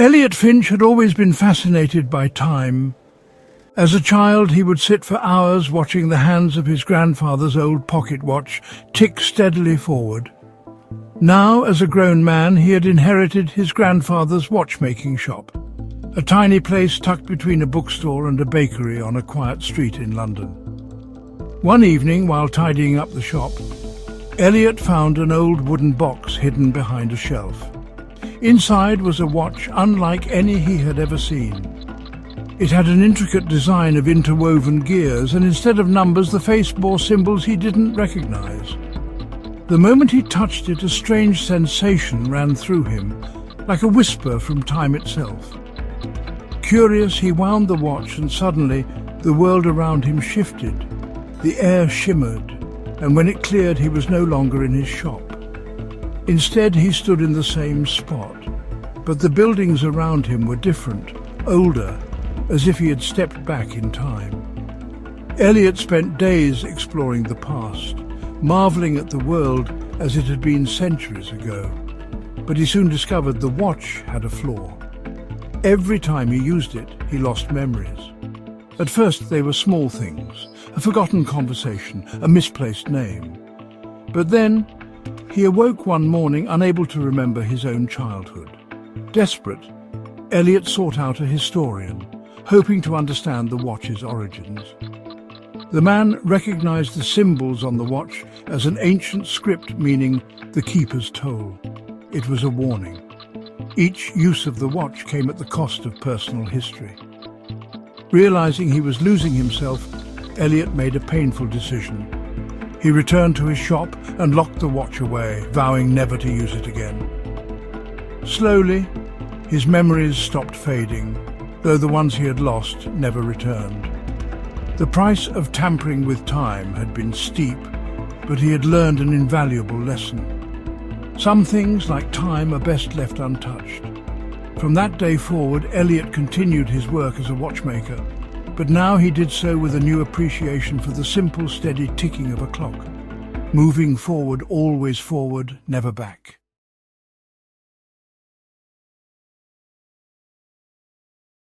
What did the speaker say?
Elliot Finch had always been fascinated by time. As a child, he would sit for hours watching the hands of his grandfather's old pocket watch tick steadily forward. Now, as a grown man, he had inherited his grandfather's watchmaking shop, a tiny place tucked between a bookstore and a bakery on a quiet street in London. One evening, while tidying up the shop, Elliot found an old wooden box hidden behind a shelf. Inside was a watch unlike any he had ever seen. It had an intricate design of interwoven gears, and instead of numbers, the face bore symbols he didn't recognize. The moment he touched it, a strange sensation ran through him, like a whisper from time itself. Curious, he wound the watch, and suddenly the world around him shifted. The air shimmered, and when it cleared, he was no longer in his shop. Instead, he stood in the same spot, but the buildings around him were different, older, as if he had stepped back in time. Elliot spent days exploring the past, marveling at the world as it had been centuries ago. But he soon discovered the watch had a flaw. Every time he used it, he lost memories. At first, they were small things, a forgotten conversation, a misplaced name. But then, he awoke one morning unable to remember his own childhood. Desperate, Elliot sought out a historian, hoping to understand the watch's origins. The man recognized the symbols on the watch as an ancient script meaning the keeper's toll. It was a warning. Each use of the watch came at the cost of personal history. Realizing he was losing himself, Elliot made a painful decision. He returned to his shop and locked the watch away, vowing never to use it again. Slowly, his memories stopped fading, though the ones he had lost never returned. The price of tampering with time had been steep, but he had learned an invaluable lesson. Some things, like time, are best left untouched. From that day forward, Elliot continued his work as a watchmaker, but now he did so with a new appreciation for the simple, steady ticking of a clock. Moving forward, always forward, never back.